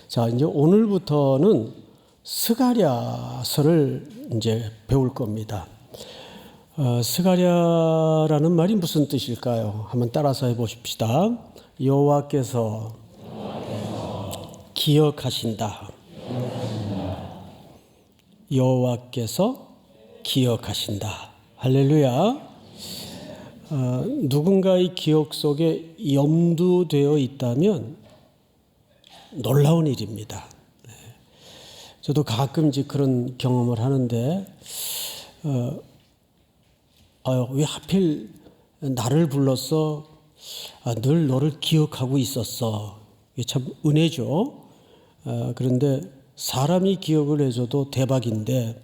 자, 이제 오늘부터는 스가랴서를 이제 배울 겁니다. 스가랴라는 말이 무슨 뜻일까요? 한번 따라서 해보십시다. 여호와께서 기억하신다. 여호와께서 기억하신다. 할렐루야. 누군가의 기억 속에 염두되어 있다면 놀라운 일입니다. 저도 가끔 이제 그런 경험을 하는데 왜 하필 나를 불렀어? 늘 너를 기억하고 있었어. 이게 참 은혜죠. 그런데 사람이 기억을 해줘도 대박인데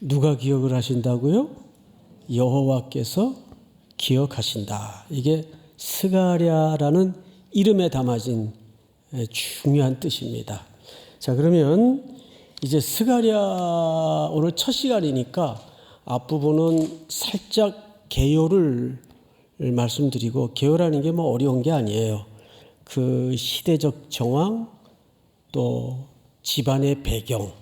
누가 기억을 하신다고요? 여호와께서 기억하신다. 이게 스가랴라는 이름에 담아진 중요한 뜻입니다. 자, 그러면 이제 스가랴 오늘 첫 시간이니까 앞부분은 살짝 개요를 말씀드리고, 개요라는 게 뭐 어려운 게 아니에요. 그 시대적 정황, 또 집안의 배경,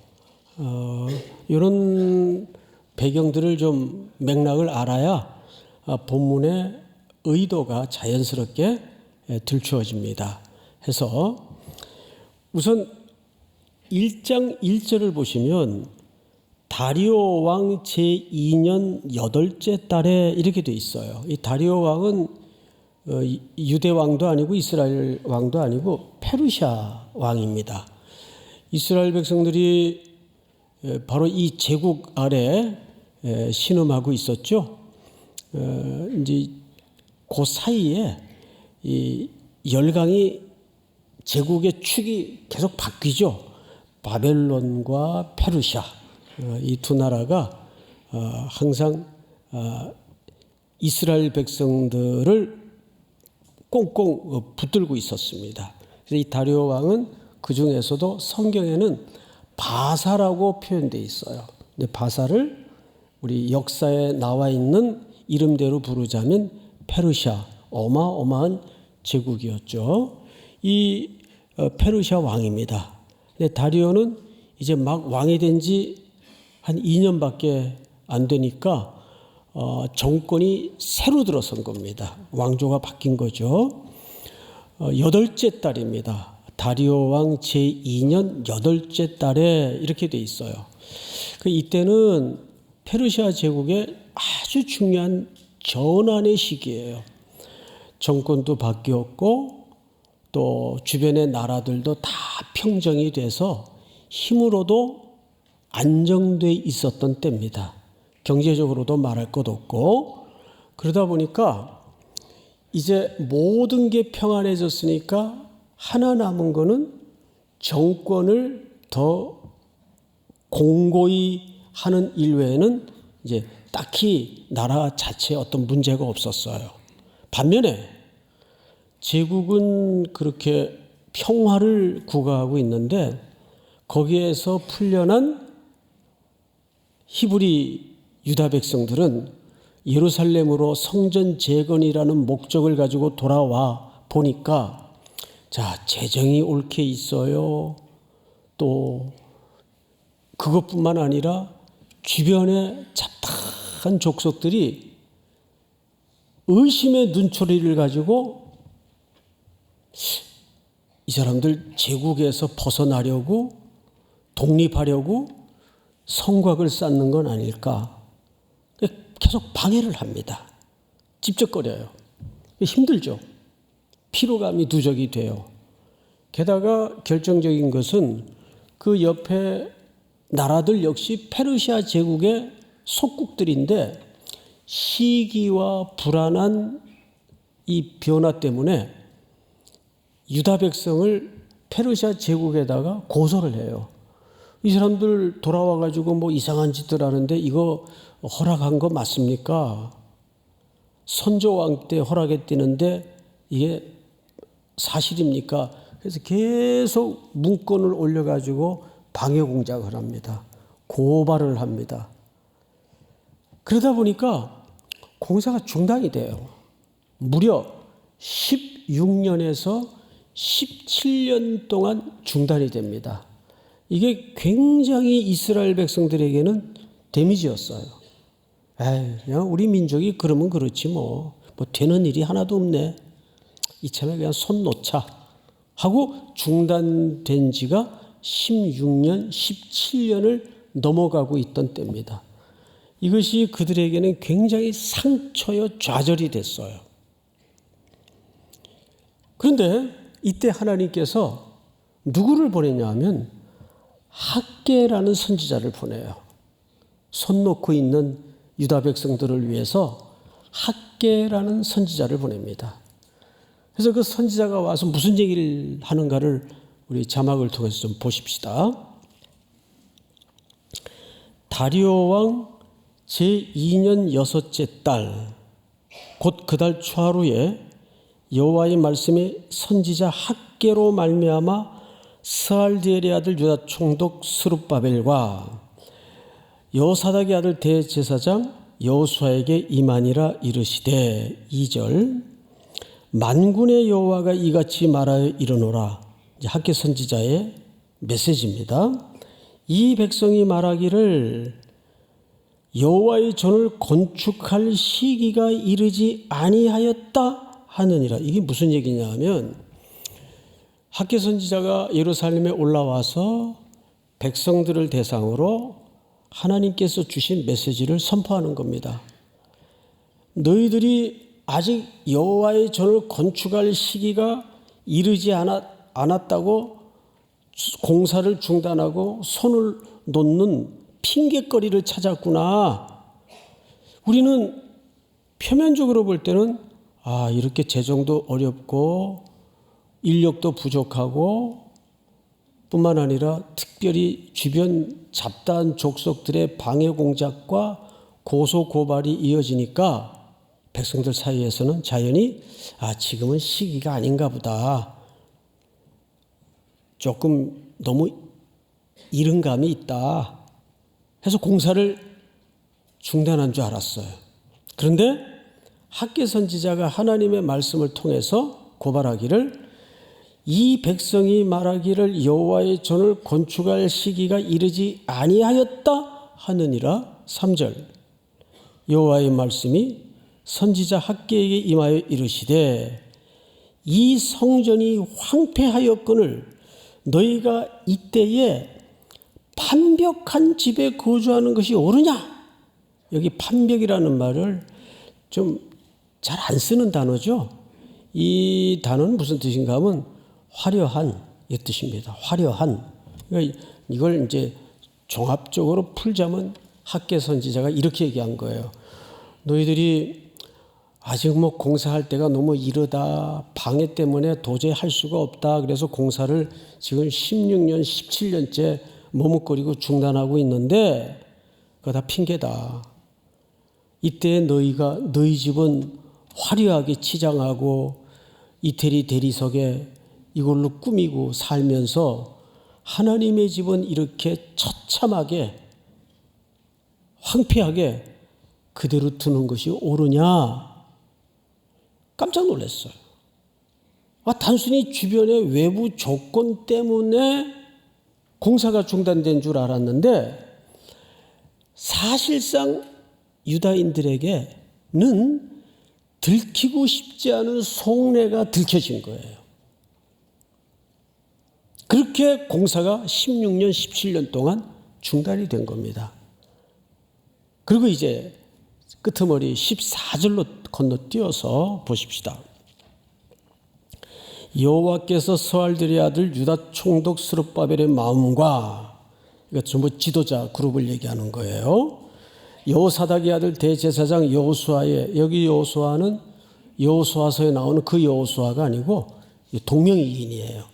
이런 배경들을 좀 맥락을 알아야 본문의 의도가 자연스럽게 들추어집니다. 해서 우선 1장 1절을 보시면 다리오 왕 제2년 8째 달에 이렇게 돼 있어요. 이 다리오 왕은 유대 왕도 아니고 이스라엘 왕도 아니고 페르시아 왕입니다. 이스라엘 백성들이 바로 이 제국 아래 신음하고 있었죠. 이제 그 사이에 이 열강이 제국의 축이 계속 바뀌죠. 바벨론과 페르시아 이 두 나라가 항상 이스라엘 백성들을 꽁꽁 붙들고 있었습니다. 그래서 이 다리오 왕은 그 중에서도 성경에는 바사라고 표현되어 있어요. 근데 바사를 우리 역사에 나와 있는 이름대로 부르자면 페르시아, 어마어마한 제국이었죠. 이 페르시아 왕입니다. 근데 다리오는 이제 막 왕이 된 지 한 2년밖에 안 되니까 정권이 새로 들어선 겁니다. 왕조가 바뀐 거죠. 8째 달입니다. 다리오 왕 제2년 8째 달에 이렇게 돼 있어요. 이때는 페르시아 제국의 아주 중요한 전환의 시기예요. 정권도 바뀌었고 또 주변의 나라들도 다 평정이 돼서 힘으로도 안정돼 있었던 때입니다. 경제적으로도 말할 것 없고, 그러다 보니까 이제 모든 게 평안해졌으니까 하나 남은 거는 정권을 더 공고히 하는 일 외에는 이제 딱히 나라 자체에 어떤 문제가 없었어요. 반면에 제국은 그렇게 평화를 구가하고 있는데 거기에서 풀려난 히브리 유다 백성들은 예루살렘으로 성전 재건이라는 목적을 가지고 돌아와 보니까 재정이 옳게 있어요. 또 그것뿐만 아니라 주변에 잡다한 족속들이 의심의 눈초리를 가지고 이 사람들 제국에서 벗어나려고 독립하려고 성곽을 쌓는 건 아닐까. 계속 방해를 합니다. 찝쩍거려요. 힘들죠. 피로감이 누적이 돼요. 게다가 결정적인 것은 그 옆에 나라들 역시 페르시아 제국의 속국들인데 시기와 불안한 이 변화 때문에 유다 백성을 페르시아 제국에다가 고소를 해요. 이 사람들 돌아와가지고 뭐 이상한 짓들 하는데 이거 허락한 거 맞습니까? 선조왕 때 허락했다는데 이게 사실입니까? 그래서 계속 문건을 올려가지고 방해 공작을 합니다. 고발을 합니다. 그러다 보니까 공사가 중단이 돼요. 무려 16년에서 17년 동안 중단이 됩니다. 이게 굉장히 이스라엘 백성들에게는 데미지였어요. 에이, 그냥 우리 민족이 그러면 그렇지 뭐 되는 일이 하나도 없네. 이참에 그냥 손 놓자 하고 중단된 지가 16년, 17년을 넘어가고 있던 때입니다. 이것이 그들에게는 굉장히 상처여 좌절이 됐어요. 그런데 이때 하나님께서 누구를 보내냐 하면 학개라는 선지자를 보내요. 손 놓고 있는 유다 백성들을 위해서 학개라는 선지자를 보냅니다. 그래서 그 선지자가 와서 무슨 얘기를 하는가를 우리 자막을 통해서 좀 보십시다. 다리오 왕 제2년 여섯째 달 곧 그 달 초하루에 여호와의 말씀이 선지자 학개로 말미암아 스알디엘의 아들 유다 총독 스룹바벨과 여호사닥의 아들 대제사장 여호수아에게 임하니라 이르시되 2절 만군의 여호와가 이같이 말하여 이르노라. 학개 선지자의 메시지입니다. 이 백성이 말하기를 여호와의 전을 건축할 시기가 이르지 아니하였다 하느니라. 이게 무슨 얘기냐 하면 학개 선지자가 예루살렘에 올라와서 백성들을 대상으로 하나님께서 주신 메시지를 선포하는 겁니다. 너희들이 아직 여호와의 전을 건축할 시기가 이르지 않았다고 공사를 중단하고 손을 놓는 핑계거리를 찾았구나. 우리는 표면적으로 볼 때는 이렇게 재정도 어렵고 인력도 부족하고 뿐만 아니라 특별히 주변 잡다한 족속들의 방해 공작과 고소 고발이 이어지니까 백성들 사이에서는 자연히 지금은 시기가 아닌가 보다. 조금 너무 이른 감이 있다 해서 공사를 중단한 줄 알았어요. 그런데 학개 선지자가 하나님의 말씀을 통해서 고발하기를 이 백성이 말하기를 여호와의 전을 건축할 시기가 이르지 아니하였다 하느니라. 3절 여호와의 말씀이 선지자 학개에게 임하여 이르시되 이 성전이 황폐하였거늘 너희가 이때에 판벽한 집에 거주하는 것이 옳으냐. 여기 판벽이라는 말을 좀 잘 안 쓰는 단어죠. 이 단어는 무슨 뜻인가 하면 화려한 이 뜻입니다. 화려한. 그러니까 이걸 이제 종합적으로 풀자면 학개 선지자가 이렇게 얘기한 거예요. 너희들이 아직 공사할 때가 너무 이르다. 방해 때문에 도저히 할 수가 없다. 그래서 공사를 지금 16년, 17년째 머뭇거리고 중단하고 있는데 그거 다 핑계다. 이때 너희 집은 화려하게 치장하고 이태리 대리석에 이걸로 꾸미고 살면서 하나님의 집은 이렇게 처참하게 황폐하게 그대로 두는 것이 옳으냐. 깜짝 놀랐어요. 단순히 주변의 외부 조건 때문에 공사가 중단된 줄 알았는데 사실상 유다인들에게는 들키고 싶지 않은 속내가 들켜진 거예요. 그렇게 공사가 16년, 17년 동안 중단이 된 겁니다. 그리고 이제 끄트머리 14절로 건너뛰어서 보십시다. 여호와께서 스알디엘의 아들 유다 총독 스룹바벨의 마음과 이거 전부 지도자 그룹을 얘기하는 거예요. 여호사닥의 아들 대제사장 여호수아의 여기 여호수아는 여호수아서에 나오는 그 여호수아가 아니고 동명이인이에요.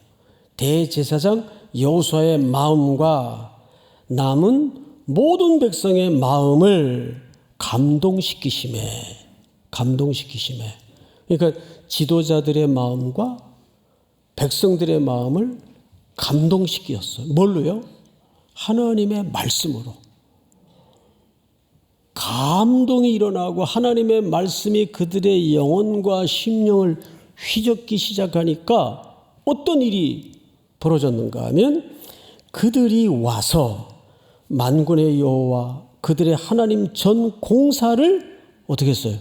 대제사장 여호수아의 마음과 남은 모든 백성의 마음을 감동시키심에 그러니까 지도자들의 마음과 백성들의 마음을 감동시켰어요. 뭘로요? 하나님의 말씀으로. 감동이 일어나고 하나님의 말씀이 그들의 영혼과 심령을 휘젓기 시작하니까 어떤 일이 벌어졌는가 하면 그들이 와서 만군의 여호와 그들의 하나님 전 공사를 어떻게 했어요?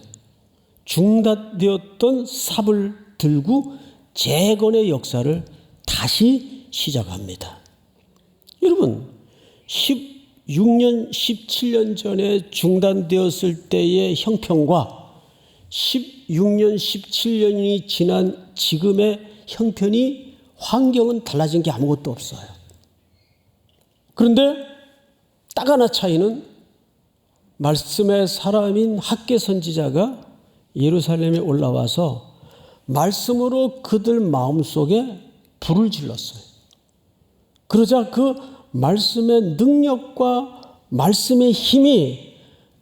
중단되었던 삽을 들고 재건의 역사를 다시 시작합니다. 여러분, 16년, 17년 전에 중단되었을 때의 형편과 16년, 17년이 지난 지금의 형편이 환경은 달라진 게 아무것도 없어요. 그런데 딱 하나 차이는 말씀의 사람인 학개 선지자가 예루살렘에 올라와서 말씀으로 그들 마음속에 불을 질렀어요. 그러자 그 말씀의 능력과 말씀의 힘이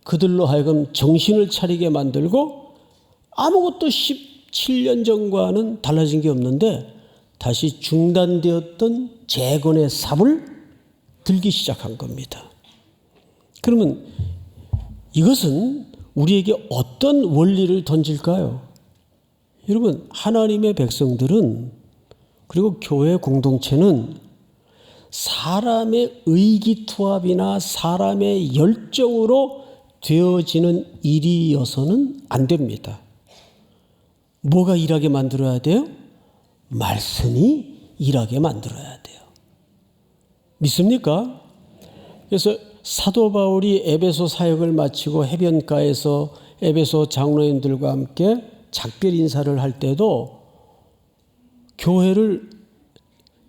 그들로 하여금 정신을 차리게 만들고 아무것도 17년 전과는 달라진 게 없는데 다시 중단되었던 재건의 삽을 들기 시작한 겁니다. 그러면 이것은 우리에게 어떤 원리를 던질까요? 여러분, 하나님의 백성들은 그리고 교회 공동체는 사람의 의기투합이나 사람의 열정으로 되어지는 일이어서는 안 됩니다. 뭐가 일하게 만들어야 돼요? 말씀이 일하게 만들어야 돼요. 믿습니까? 그래서 사도 바울이 에베소 사역을 마치고 해변가에서 에베소 장로님들과 함께 작별 인사를 할 때도 교회를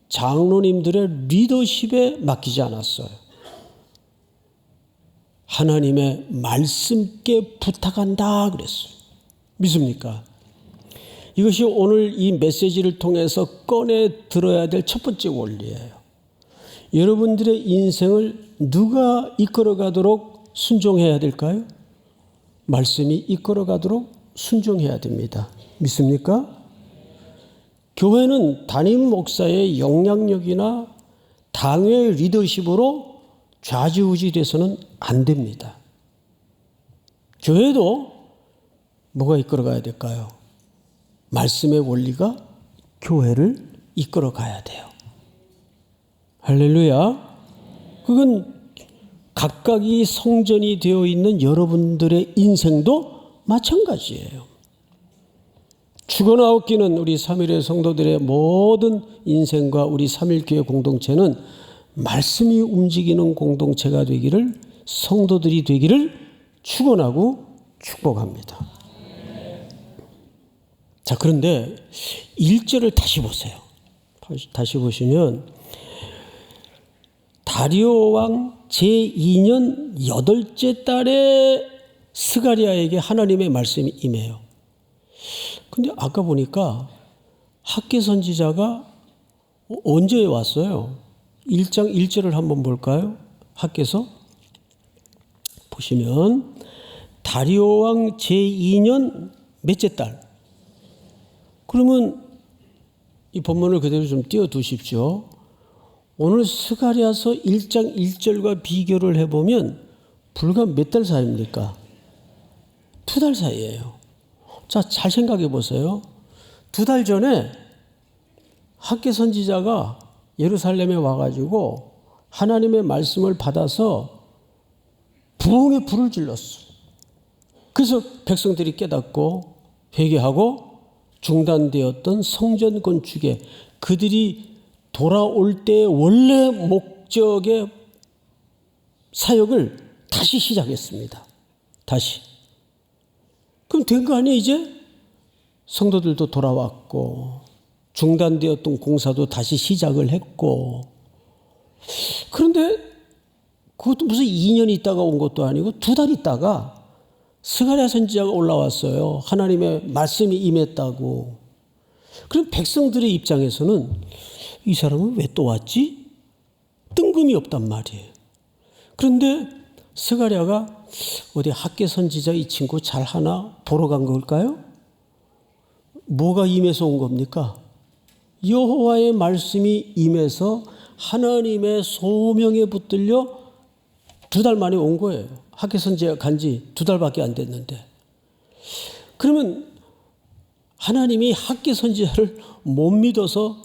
장로님들의 리더십에 맡기지 않았어요. 하나님의 말씀께 부탁한다 그랬어요. 믿습니까? 이것이 오늘 이 메시지를 통해서 꺼내 들어야 될 첫 번째 원리예요. 여러분들의 인생을 누가 이끌어가도록 순종해야 될까요? 말씀이 이끌어가도록 순종해야 됩니다. 믿습니까? 교회는 담임 목사의 영향력이나 당회의 리더십으로 좌지우지돼서는 안 됩니다. 교회도 뭐가 이끌어가야 될까요? 말씀의 원리가 교회를 이끌어가야 돼요. 할렐루야. 그건 각각이 성전이 되어 있는 여러분들의 인생도 마찬가지예요. 죽어나오기는 우리 3.1회 성도들의 모든 인생과 우리 3.1교회 공동체는 말씀이 움직이는 공동체가 되기를, 성도들이 되기를 축원하고 축복합니다. 자, 그런데 1절을 다시 보세요. 다시 보시면 다리오 왕 제2년 8째 달에 스가랴에게 하나님의 말씀이 임해요. 근데 아까 보니까 학개 선지자가 언제 왔어요? 1장 1절을 한번 볼까요? 학개서 보시면 다리오 왕 제2년 몇째 달. 그러면 이 본문을 그대로 좀 띄워두십시오. 오늘 스가랴서 1장 1절과 비교를 해보면 불과 몇 달 사이입니까? 2달 사이예요. 자, 잘 생각해 보세요. 2달 전에 학개 선지자가 예루살렘에 와가지고 하나님의 말씀을 받아서 부흥의 불을 질렀어. 그래서 백성들이 깨닫고 회개하고 중단되었던 성전 건축에 그들이 돌아올 때의 원래 목적의 사역을 다시 시작했습니다. 다시. 그럼 된 거 아니에요, 이제? 성도들도 돌아왔고 중단되었던 공사도 다시 시작을 했고. 그런데 그것도 무슨 2년 있다가 온 것도 아니고 2달 있다가 스가랴 선지자가 올라왔어요. 하나님의 말씀이 임했다고. 그럼 백성들의 입장에서는 이 사람은 왜 또 왔지? 뜬금이 없단 말이에요. 그런데 스가랴가 어디 학개 선지자 이 친구 잘하나 보러 간 걸까요? 뭐가 임해서 온 겁니까? 여호와의 말씀이 임해서 하나님의 소명에 붙들려 2달 만에 온 거예요. 학개 선지자 간지 2달밖에 안 됐는데. 그러면 하나님이 학개 선지자를 못 믿어서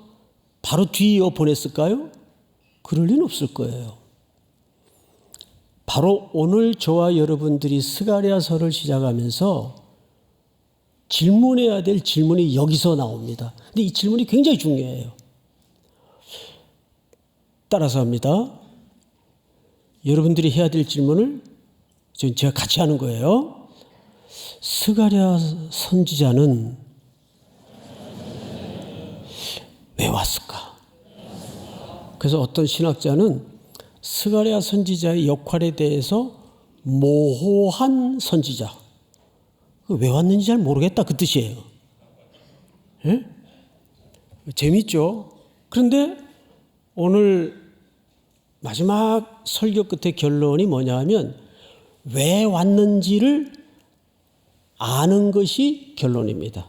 바로 뒤이어 보냈을까요? 그럴 리는 없을 거예요. 바로 오늘 저와 여러분들이 스가랴서를 시작하면서 질문해야 될 질문이 여기서 나옵니다. 근데 이 질문이 굉장히 중요해요. 따라서 합니다. 여러분들이 해야 될 질문을 지금 제가 같이 하는 거예요. 스가랴 선지자는 왜 왔을까? 그래서 어떤 신학자는 스가랴 선지자의 역할에 대해서 모호한 선지자, 왜 왔는지 잘 모르겠다 그 뜻이에요. 예? 재밌죠? 그런데 오늘 마지막 설교 끝에 결론이 뭐냐 하면 왜 왔는지를 아는 것이 결론입니다.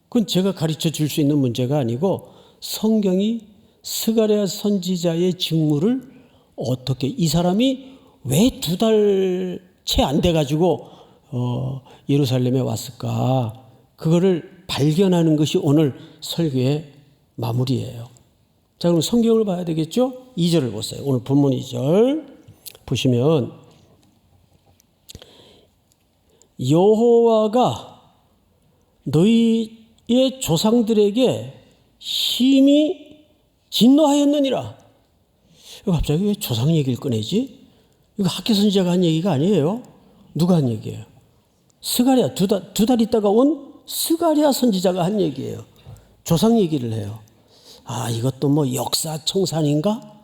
그건 제가 가르쳐 줄 수 있는 문제가 아니고 성경이 스가랴 선지자의 직무를 어떻게, 이 사람이 왜 2달 채 안 돼가지고 예루살렘에 왔을까, 그거를 발견하는 것이 오늘 설교의 마무리예요. 자, 그럼 성경을 봐야 되겠죠? 2절을 보세요. 오늘 본문 2절 보시면 여호와가 너희의 조상들에게 심히 진노하였느니라. 갑자기 왜 조상 얘기를 꺼내지? 이거 학개 선지자가 한 얘기가 아니에요. 누가 한 얘기예요? 스가랴, 두 달 있다가 온 스가랴 선지자가 한 얘기예요. 조상 얘기를 해요. 아, 이것도 뭐 역사 청산인가?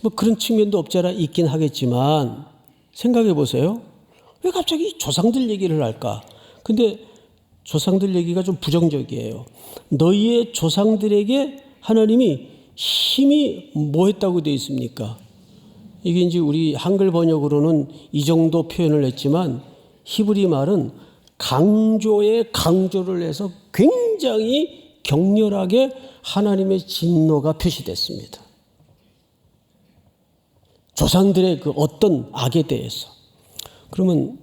뭐 그런 측면도 없지 않아 있긴 하겠지만 생각해 보세요. 왜 갑자기 조상들 얘기를 할까? 근데 조상들 얘기가 좀 부정적이에요. 너희의 조상들에게 하나님이 심히 뭐 했다고 되어 있습니까? 이게 이제 우리 한글 번역으로는 이 정도 표현을 했지만 히브리 말은 강조에 강조를 해서 굉장히 격렬하게 하나님의 진노가 표시됐습니다. 조상들의 그 어떤 악에 대해서. 그러면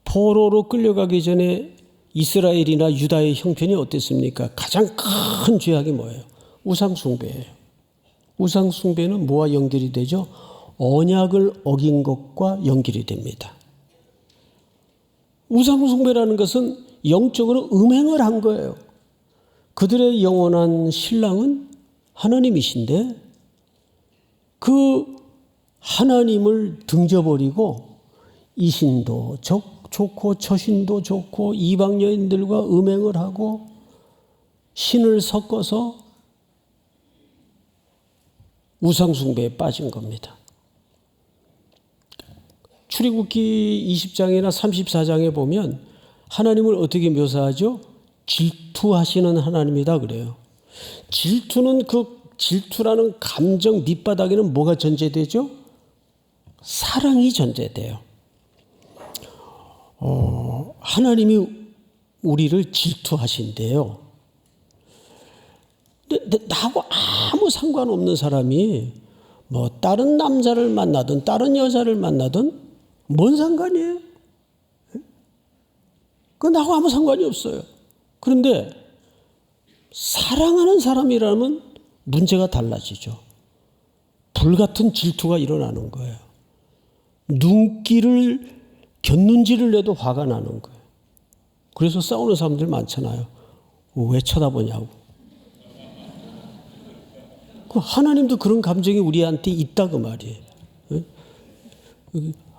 포로로 끌려가기 전에 이스라엘이나 유다의 형편이 어땠습니까? 가장 큰 죄악이 뭐예요? 우상숭배예요. 우상숭배는 뭐와 연결이 되죠? 언약을 어긴 것과 연결이 됩니다. 우상숭배라는 것은 영적으로 음행을 한 거예요. 그들의 영원한 신랑은 하나님이신데 그 하나님을 등져버리고 이신도 좋고 처신도 좋고 이방 여인들과 음행을 하고 신을 섞어서 우상숭배에 빠진 겁니다. 출애굽기 20장이나 34장에 보면 하나님을 어떻게 묘사하죠? 질투하시는 하나님이다 그래요. 질투는 그 질투라는 감정 밑바닥에는 뭐가 전제되죠? 사랑이 전제돼요. 하나님이 우리를 질투하신대요. 근데 나하고 아무 상관없는 사람이 뭐 다른 남자를 만나든 다른 여자를 만나든 뭔 상관이에요? 그건 나하고 아무 상관이 없어요. 그런데 사랑하는 사람이라면 문제가 달라지죠. 불같은 질투가 일어나는 거예요. 눈길을 곁눈질을 내도 화가 나는 거예요. 그래서 싸우는 사람들 많잖아요. 왜 쳐다보냐고. 하나님도 그런 감정이 우리한테 있다 그 말이에요.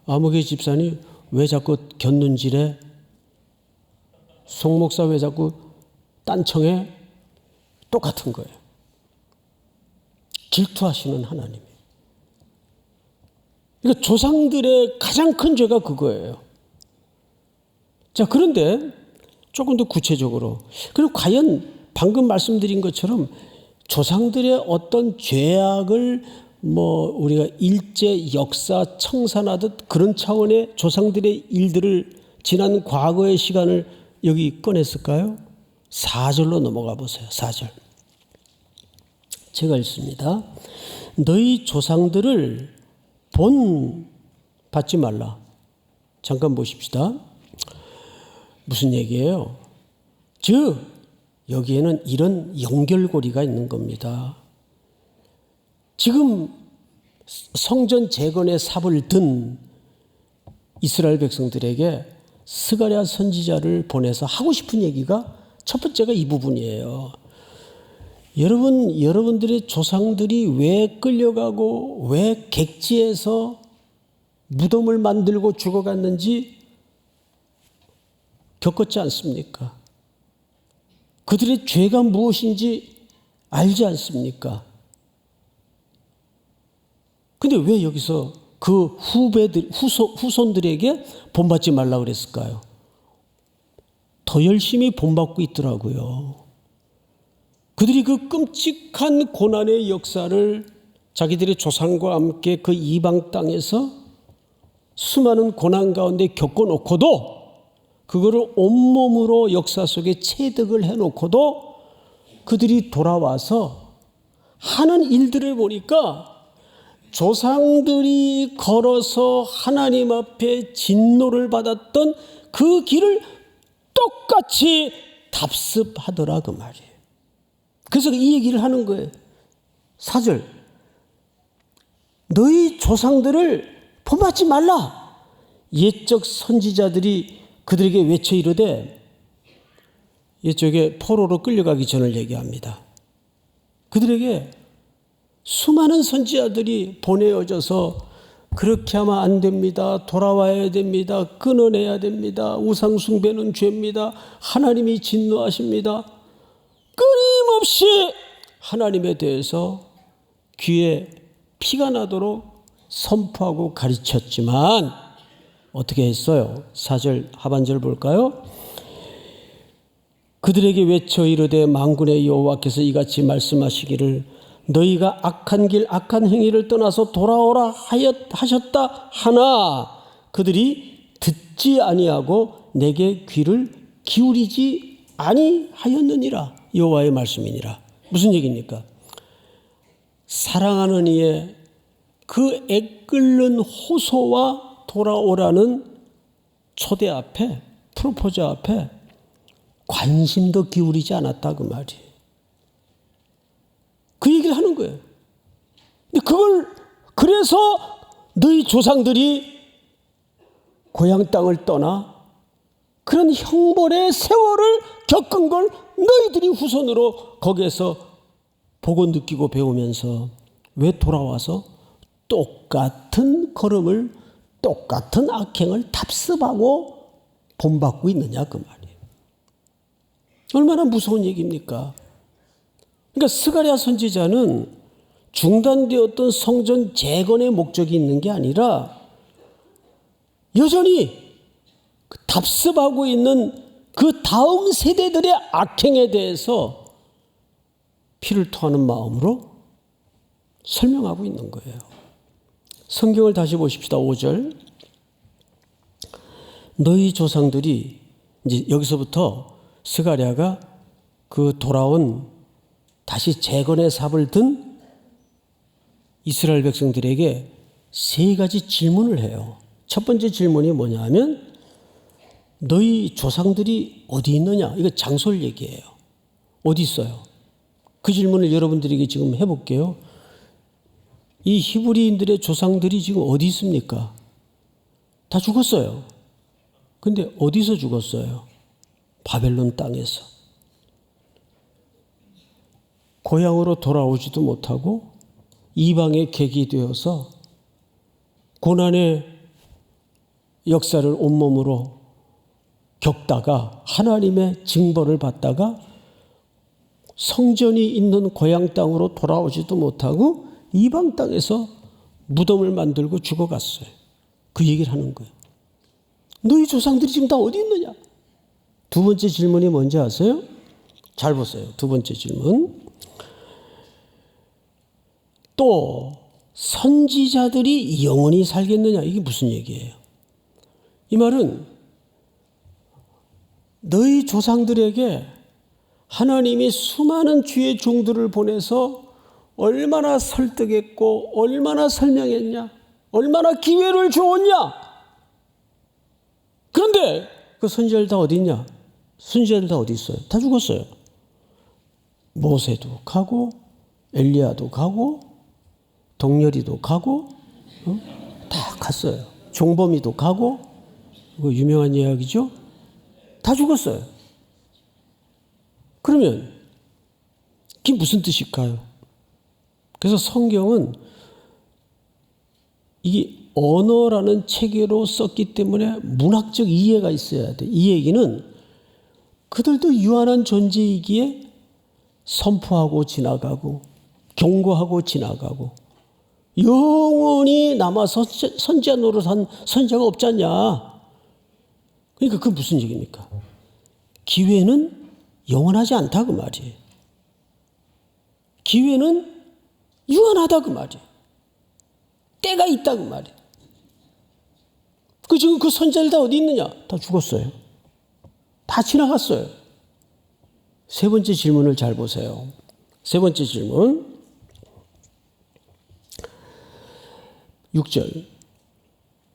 아무개 집사님 왜 자꾸 곁눈질해? 송 목사 왜 자꾸 딴청해? 똑같은 거예요. 질투하시는 하나님이. 그러니까 조상들의 가장 큰 죄가 그거예요. 자, 그런데 조금 더 구체적으로, 그리고 과연 방금 말씀드린 것처럼 조상들의 어떤 죄악을 뭐 우리가 일제 역사 청산하듯 그런 차원의 조상들의 일들을 지난 과거의 시간을 여기 꺼냈을까요? 4절로 넘어가 보세요. 4절. 제가 읽습니다. 너희 조상들을 받지 말라. 잠깐 보십시다. 무슨 얘기예요? 즉 여기에는 이런 연결고리가 있는 겁니다. 지금 성전 재건의 삽을 든 이스라엘 백성들에게 스가랴 선지자를 보내서 하고 싶은 얘기가 첫 번째가 이 부분이에요. 여러분들의 조상들이 왜 끌려가고 왜 객지에서 무덤을 만들고 죽어갔는지 겪었지 않습니까? 그들의 죄가 무엇인지 알지 않습니까? 근데 왜 여기서 그 후손들에게 본받지 말라고 그랬을까요? 더 열심히 본받고 있더라고요. 그들이 그 끔찍한 고난의 역사를 자기들의 조상과 함께 그 이방 땅에서 수많은 고난 가운데 겪어놓고도 그거를 온몸으로 역사 속에 체득을 해놓고도 그들이 돌아와서 하는 일들을 보니까 조상들이 걸어서 하나님 앞에 진노를 받았던 그 길을 똑같이 답습하더라 그 말이에요. 그래서 이 얘기를 하는 거예요. 4절. 너희 조상들을 본받지 말라. 옛적 선지자들이 그들에게 외쳐 이르되, 이쪽에 포로로 끌려가기 전을 얘기합니다. 그들에게 수많은 선지자들이 보내어져서 그렇게 하면 안 됩니다. 돌아와야 됩니다. 끊어내야 됩니다. 우상 숭배는 죄입니다. 하나님이 진노하십니다. 끊임없이 하나님에 대해서 귀에 피가 나도록 선포하고 가르쳤지만 어떻게 했어요? 4절 하반절 볼까요? 그들에게 외쳐 이르되 만군의 여호와께서 이같이 말씀하시기를 너희가 악한 길 악한 행위를 떠나서 돌아오라 하셨다 하나 그들이 듣지 아니하고 내게 귀를 기울이지 아니하였느니라. 여호와의 말씀이니라. 무슨 얘기입니까? 사랑하는 이의 그 애끓는 호소와 돌아오라는 초대 앞에, 프로포즈 앞에 관심도 기울이지 않았다 그 말이에요. 그 얘기를 하는 거예요. 근데 그래서 너희 조상들이 고향 땅을 떠나 그런 형벌의 세월을 겪은 걸 너희들이 후손으로 거기에서 보고 느끼고 배우면서 왜 돌아와서 똑같은 걸음을 똑같은 악행을 답습하고 본받고 있느냐 그 말이에요. 얼마나 무서운 얘기입니까? 그러니까 스가랴 선지자는 중단되었던 성전 재건의 목적이 있는 게 아니라 여전히 답습하고 있는 그 다음 세대들의 악행에 대해서 피를 토하는 마음으로 설명하고 있는 거예요. 성경을 다시 보십시다. 5절. 너희 조상들이 이제 여기서부터 스가랴가 그 돌아온 다시 재건의 삽을 든 이스라엘 백성들에게 세 가지 질문을 해요. 첫 번째 질문이 뭐냐 하면 너희 조상들이 어디 있느냐? 이거 장소를 얘기해요. 어디 있어요? 그 질문을 여러분들에게 지금 해볼게요. 이 히브리인들의 조상들이 지금 어디 있습니까? 다 죽었어요. 근데 어디서 죽었어요? 바벨론 땅에서. 고향으로 돌아오지도 못하고 이방의 객이 되어서 고난의 역사를 온몸으로 겪다가 하나님의 징벌을 받다가 성전이 있는 고향 땅으로 돌아오지도 못하고 이방 땅에서 무덤을 만들고 죽어갔어요. 그 얘기를 하는 거예요. 너희 조상들이 지금 다 어디 있느냐? 두 번째 질문이 뭔지 아세요? 잘 보세요. 두 번째 질문. 또 선지자들이 영원히 살겠느냐? 이게 무슨 얘기예요? 이 말은 너희 조상들에게 하나님이 수많은 주의 종들을 보내서 얼마나 설득했고 얼마나 설명했냐? 얼마나 기회를 주었냐? 그런데 그 선지자들 다 어디 있냐? 선지자들 다 어디 있어요? 다 죽었어요. 모세도 가고 엘리야도 가고 동열이도 가고 다 갔어요. 종범이도 가고, 이거 유명한 이야기죠. 다 죽었어요. 그러면 그게 무슨 뜻일까요? 그래서 성경은 이게 언어라는 체계로 썼기 때문에 문학적 이해가 있어야 돼. 이 얘기는 그들도 유한한 존재이기에 선포하고 지나가고 경고하고 지나가고 영원히 남아서 선지자 노릇한 선지자가 없지 않냐. 그러니까 그게 무슨 얘기입니까? 기회는 영원하지 않다 그 말이에요. 기회는 유한하다 그 말이에요. 때가 있다 그 말이에요. 지금 그 선지자들 다 어디 있느냐? 다 죽었어요. 다 지나갔어요. 세 번째 질문을 잘 보세요. 세 번째 질문. 6절.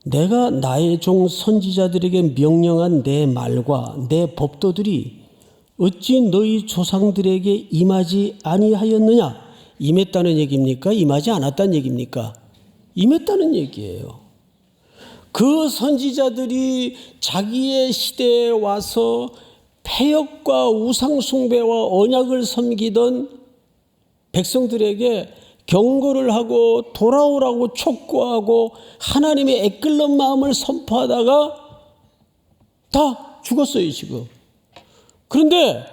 내가 나의 종 선지자들에게 명령한 내 말과 내 법도들이 어찌 너희 조상들에게 임하지 아니하였느냐? 임했다는 얘기입니까? 임하지 않았다는 얘기입니까? 임했다는 얘기예요. 그 선지자들이 자기의 시대에 와서 패역과 우상숭배와 언약을 섬기던 백성들에게 경고를 하고 돌아오라고 촉구하고 하나님의 애끓는 마음을 선포하다가 다 죽었어요 지금. 그런데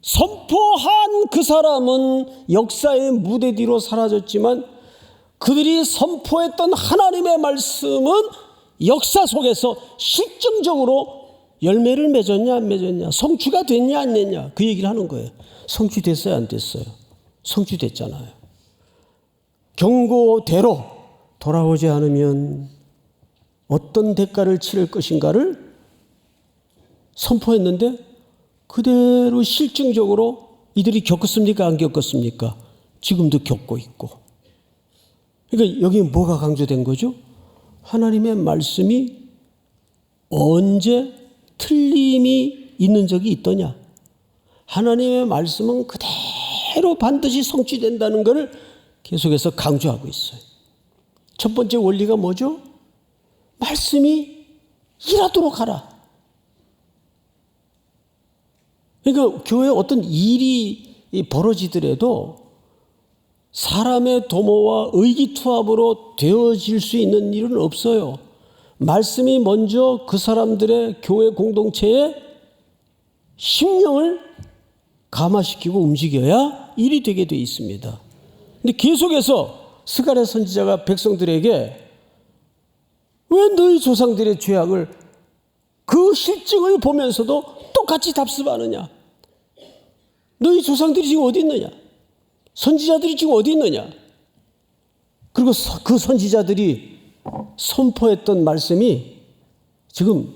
선포한 그 사람은 역사의 무대 뒤로 사라졌지만 그들이 선포했던 하나님의 말씀은 역사 속에서 실증적으로 열매를 맺었냐 안 맺었냐, 성취가 됐냐 안 됐냐, 그 얘기를 하는 거예요. 성취됐어요 안 됐어요? 성취됐잖아요. 경고대로 돌아오지 않으면 어떤 대가를 치를 것인가를 선포했는데 그대로 실증적으로 이들이 겪었습니까 안 겪었습니까? 지금도 겪고 있고. 그러니까 여기 뭐가 강조된 거죠? 하나님의 말씀이 언제 틀림이 있는 적이 있더냐? 하나님의 말씀은 그대로 반드시 성취된다는 것을 계속해서 강조하고 있어요. 첫 번째 원리가 뭐죠? 말씀이 일하도록 하라. 그러니까 교회에 어떤 일이 벌어지더라도 사람의 도모와 의기투합으로 되어질 수 있는 일은 없어요. 말씀이 먼저 그 사람들의 교회 공동체에 심령을 감화시키고 움직여야 일이 되게 돼 있습니다. 근데 계속해서 스가랴 선지자가 백성들에게 왜 너희 조상들의 죄악을 그 실증을 보면서도 똑같이 답습하느냐? 너희 조상들이 지금 어디 있느냐? 선지자들이 지금 어디 있느냐? 그리고 그 선지자들이 선포했던 말씀이 지금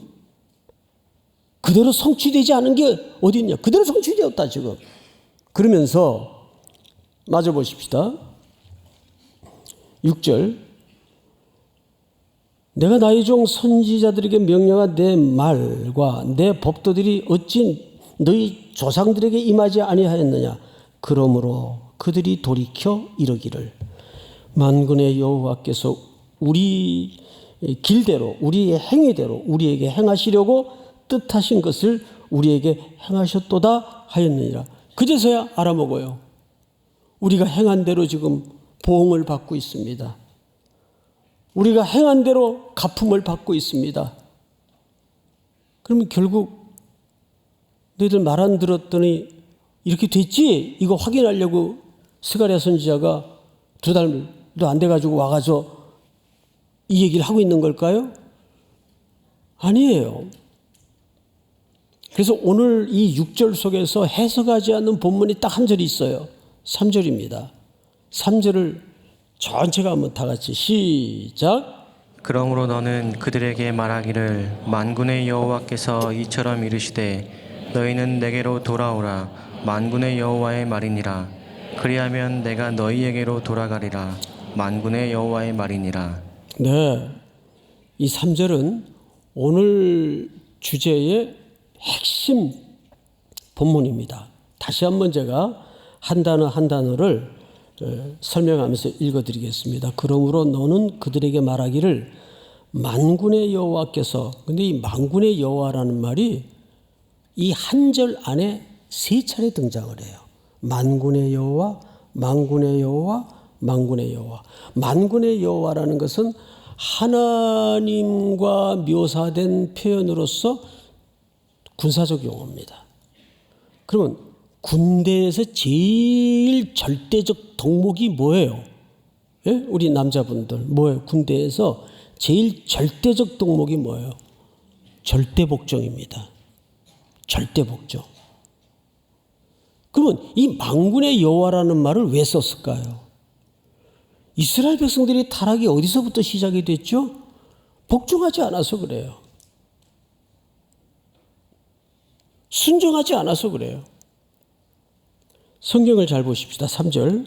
그대로 성취되지 않은 게 어디 있냐? 그대로 성취되었다 지금. 그러면서 마저 보십시다. 6절. 내가 나의 종 선지자들에게 명령한 내 말과 내 법도들이 어찌 너희 조상들에게 임하지 아니하였느냐? 그러므로 그들이 돌이켜 이르기를 만군의 여호와께서 우리 길대로 우리의 행위대로 우리에게 행하시려고 뜻하신 것을 우리에게 행하셨도다 하였느니라. 그제서야 알아먹어요. 우리가 행한 대로 지금 보응을 받고 있습니다. 우리가 행한 대로 갚음을 받고 있습니다. 그러면 결국 너희들 말 안 들었더니 이렇게 됐지? 이거 확인하려고 스가랴 선지자가 2달도 안 돼가지고 와가지고 이 얘기를 하고 있는 걸까요? 아니에요. 그래서 오늘 이 6절 속에서 해석하지 않는 본문이 딱 한 절이 있어요. 3절입니다. 3절을 전체가 한번 다 같이 시작. 그러므로 너는 그들에게 말하기를 만군의 여호와께서 이처럼 이르시되 너희는 내게로 돌아오라. 만군의 여호와의 말이니라. 그리하면 내가 너희에게로 돌아가리라. 만군의 여호와의 말이니라. 네, 이 3절은 오늘 주제의 핵심 본문입니다. 다시 한번 제가 한 단어 한 단어를 설명하면서 읽어드리겠습니다. 그러므로 너는 그들에게 말하기를 만군의 여호와께서, 근데 이 만군의 여호와라는 말이 이 한 절 안에 3차례 등장을 해요. 만군의 여호와, 만군의 여호와, 만군의 여호와. 만군의 여호와라는 것은 하나님과 묘사된 표현으로서 군사적 용어입니다. 그러면 군대에서 제일 절대적 덕목이 뭐예요? 예? 우리 남자분들 뭐예요? 군대에서 제일 절대적 덕목이 뭐예요? 절대복종입니다. 절대복종. 그러면 이 만군의 여호와라는 말을 왜 썼을까요? 이스라엘 백성들이 타락이 어디서부터 시작이 됐죠? 복종하지 않아서 그래요. 순종하지 않아서 그래요. 성경을 잘 보십시다. 3절.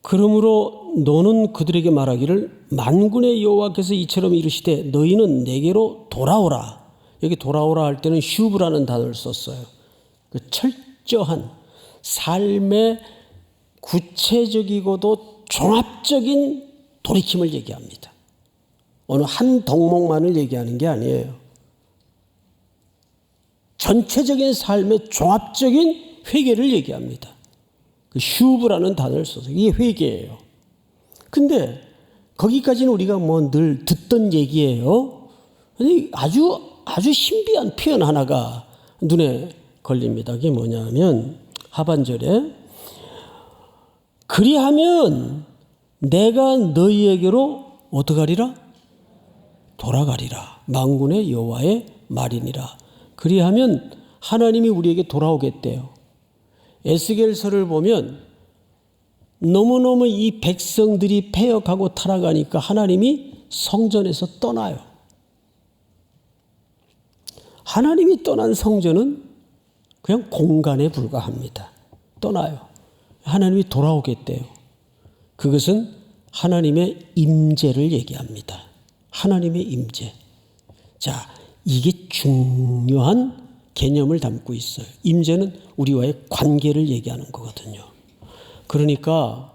그러므로 너는 그들에게 말하기를 만군의 여호와께서 이처럼 이르시되 너희는 내게로 돌아오라. 여기 돌아오라 할 때는 슈브라는 단어를 썼어요. 그 철저한 삶의 구체적이고도 종합적인 돌이킴을 얘기합니다. 어느 한 덕목만을 얘기하는 게 아니에요. 전체적인 삶의 종합적인 회개를 얘기합니다. 그 슈브라는 단어를 써서 이게 회개예요. 근데 거기까지는 우리가 뭐 늘 듣던 얘기예요. 아주 신비한 표현 하나가 눈에 걸립니다. 그게 뭐냐면 하반절에 그리하면 내가 너희에게로 어떡하리라? 돌아가리라. 만군의 여호와의 말이니라. 그리하면 하나님이 우리에게 돌아오겠대요. 에스겔서를 보면 너무너무 이 백성들이 패역하고 타락하니까 하나님이 성전에서 떠나요. 하나님이 떠난 성전은 그냥 공간에 불과합니다. 떠나요. 하나님이 돌아오겠대요. 그것은 하나님의 임재를 얘기합니다. 하나님의 임재. 자, 이게 중요한 개념을 담고 있어요. 임재는 우리와의 관계를 얘기하는 거거든요. 그러니까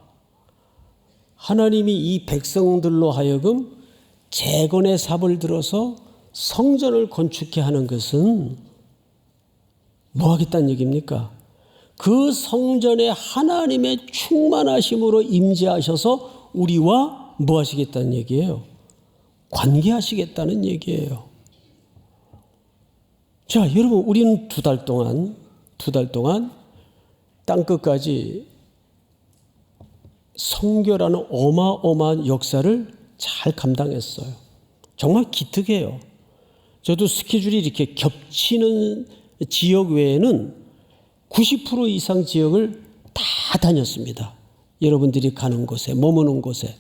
하나님이 이 백성들로 하여금 재건의 삽을 들어서 성전을 건축해 하는 것은 뭐 하겠다는 얘기입니까? 그 성전에 하나님의 충만하심으로 임재하셔서 우리와 뭐 하시겠다는 얘기예요? 관계하시겠다는 얘기예요. 자, 여러분, 우리는 두 달 동안 땅끝까지 성교라는 어마어마한 역사를 잘 감당했어요. 정말 기특해요. 저도 스케줄이 이렇게 겹치는 지역 외에는 90% 이상 지역을 다 다녔습니다. 여러분들이 가는 곳에, 머무는 곳에.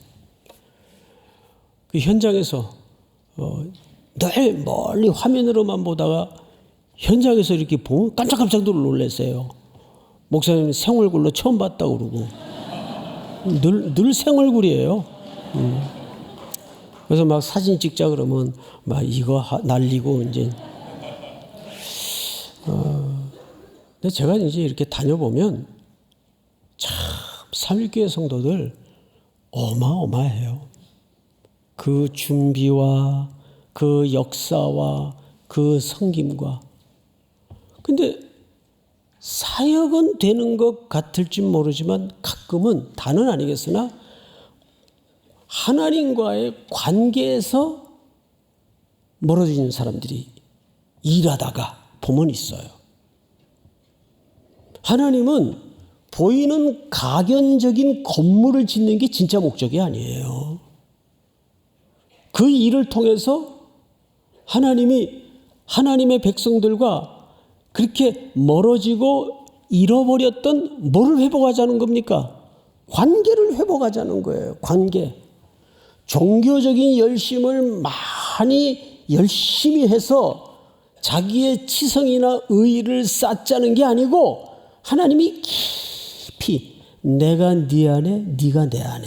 그 현장에서 늘 멀리 화면으로만 보다가 현장에서 이렇게 보면 깜짝깜짝 놀랐어요. 목사님 생얼굴로 처음 봤다고 그러고. 늘 생얼굴이에요. 그래서 막 사진 찍자 그러면 막 이거 날리고 이제. 근데 제가 이제 이렇게 다녀보면 참 삼일교회 성도들 어마어마해요. 그 준비와 그 역사와 그 섬김과. 근데 사역은 되는 것 같을지 모르지만 가끔은 다는 아니겠으나 하나님과의 관계에서 멀어지는 사람들이 일하다가 보면 있어요. 하나님은 보이는 가견적인 건물을 짓는 게 진짜 목적이 아니에요. 그 일을 통해서 하나님이 하나님의 백성들과 그렇게 멀어지고 잃어버렸던 뭐를 회복하자는 겁니까? 관계를 회복하자는 거예요. 관계. 종교적인 열심을 많이 열심히 해서 자기의 치성이나 의의를 쌓자는 게 아니고 하나님이 깊이 내가 네 안에 네가 내 안에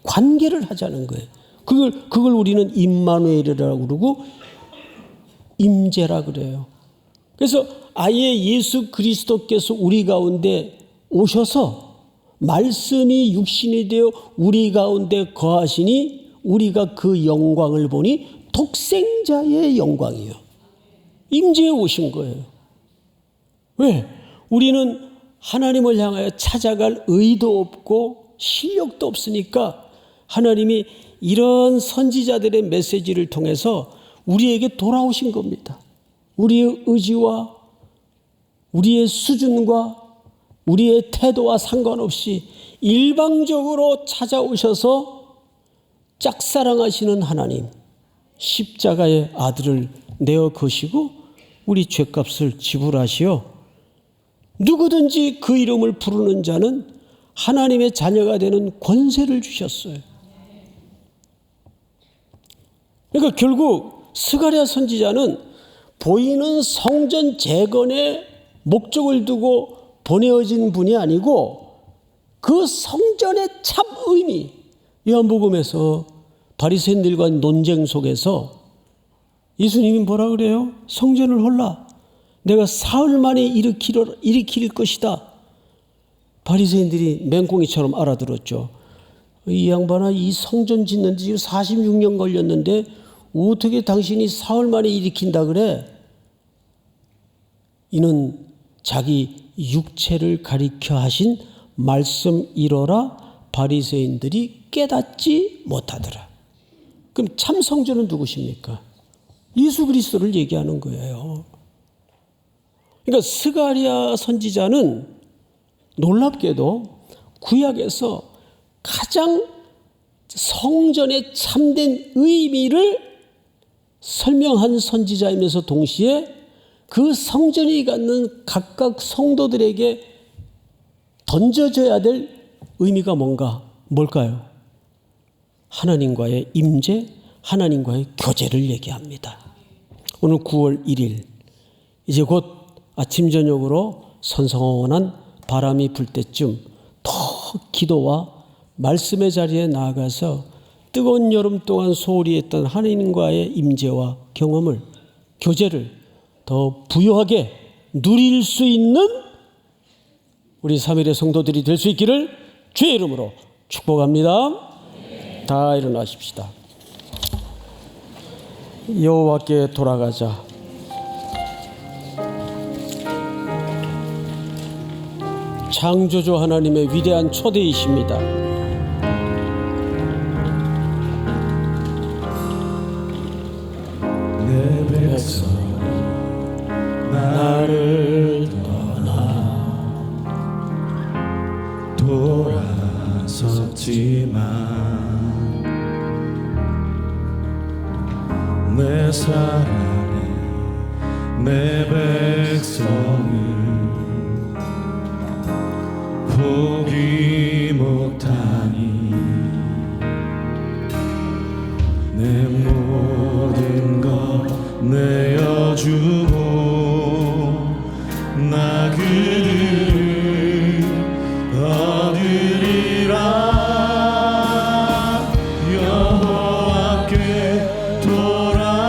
관계를 하자는 거예요. 그걸 우리는 임마누엘이라고 그러고 임재라 그래요. 그래서 아예 예수 그리스도께서 우리 가운데 오셔서 말씀이 육신이 되어 우리 가운데 거하시니 우리가 그 영광을 보니 독생자의 영광이요. 임재해 오신 거예요. 왜? 우리는 하나님을 향하여 찾아갈 의도 없고 실력도 없으니까 하나님이 이런 선지자들의 메시지를 통해서 우리에게 돌아오신 겁니다. 우리의 의지와 우리의 수준과 우리의 태도와 상관없이 일방적으로 찾아오셔서 짝사랑하시는 하나님, 십자가의 아들을 내어 거시고 우리 죄값을 지불하시어 누구든지 그 이름을 부르는 자는 하나님의 자녀가 되는 권세를 주셨어요. 그러니까 결국 스가랴 선지자는 보이는 성전 재건에 목적을 두고 보내어진 분이 아니고 그 성전의 참 의미, 요한복음에서 바리새인들과 논쟁 속에서 예수님이 뭐라 그래요? 성전을 홀라 내가 사흘 만에 일으킬 것이다. 바리새인들이 맹꽁이처럼 알아들었죠. 이 양반아, 이 성전 짓는 데 46년 걸렸는데 어떻게 당신이 사흘 만에 일으킨다 그래? 이는 자기 육체를 가리켜 하신 말씀 이러라 바리새인들이 깨닫지 못하더라. 그럼 참 성전은 누구십니까? 예수 그리스도를 얘기하는 거예요. 그러니까 스가랴 선지자는 놀랍게도 구약에서 가장 성전의 참된 의미를 설명한 선지자이면서 동시에 그 성전이 갖는 각각 성도들에게 던져져야 될 의미가 뭘까요? 하나님과의 임재, 하나님과의 교제를 얘기합니다. 오늘 9월 1일 이제 곧 아침 저녁으로 선선한 바람이 불 때쯤 더 기도와 말씀의 자리에 나아가서 뜨거운 여름 동안 소홀히 했던 하나님과의 임재와 경험을, 교제를 더 부유하게 누릴 수 있는 우리 3일의 성도들이 될 수 있기를 주의 이름으로 축복합니다. 다 일어나십시다. 여호와께 돌아가자. 창조주 하나님의 위대한 초대이십니다. 내 백성 나를 떠나 돌아섰지만 내 사랑의 내 백성을 포기 못하니 내 모든 것 내어주고 나 그를 얻으리라. 여호와께 돌아가자.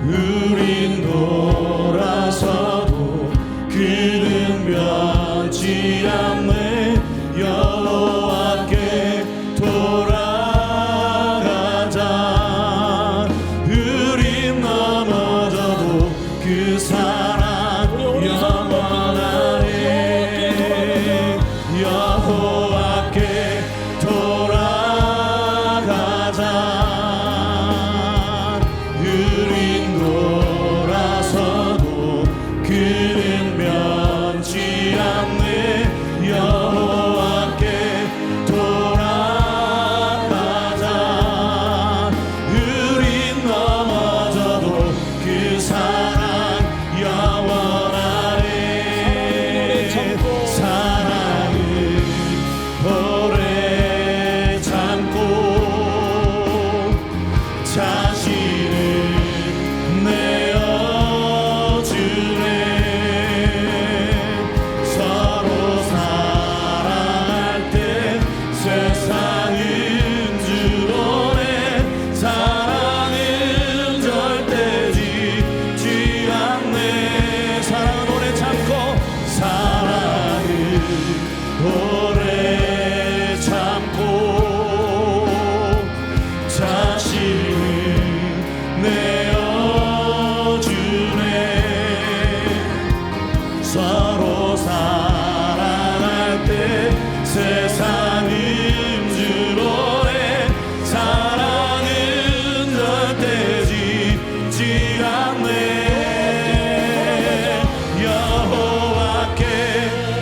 우린 돌아서도 그는 변치 않네. 여호와께 돌아가자. 우린 넘어져도 그 사랑 영원하네. 여호와께 돌아가자. 우린 돌아서도 그는 변치 않네. 오래 참고 자신을 내어주네. 서로 사랑할 때 세상은 줄오네. 사랑은 절대 지지 않네. 여호와께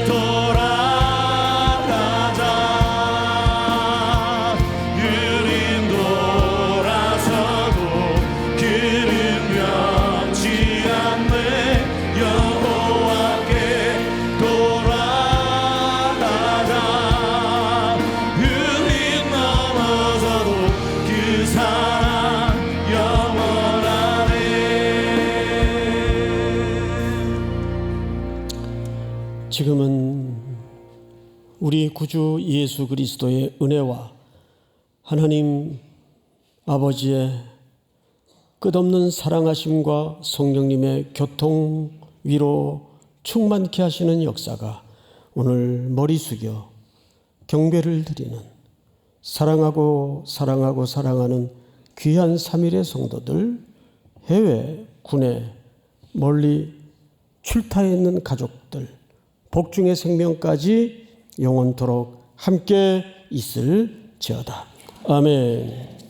돌아가자. 유린 돌아서고 그는 변치 않네. 여호와께 돌아가자. 유린 넘어져도 그 사랑 영원하네. 지금은 우리 구주 예수 그리스도의 은혜와 하나님 아버지의 끝없는 사랑하심과 성령님의 교통, 위로 충만케 하시는 역사가 오늘 머리 숙여 경배를 드리는 사랑하고 사랑하는 귀한 3일의 성도들, 해외, 국내, 멀리 출타해 있는 가족들, 복중의 생명까지 영원토록 함께 있을지어다. 아멘.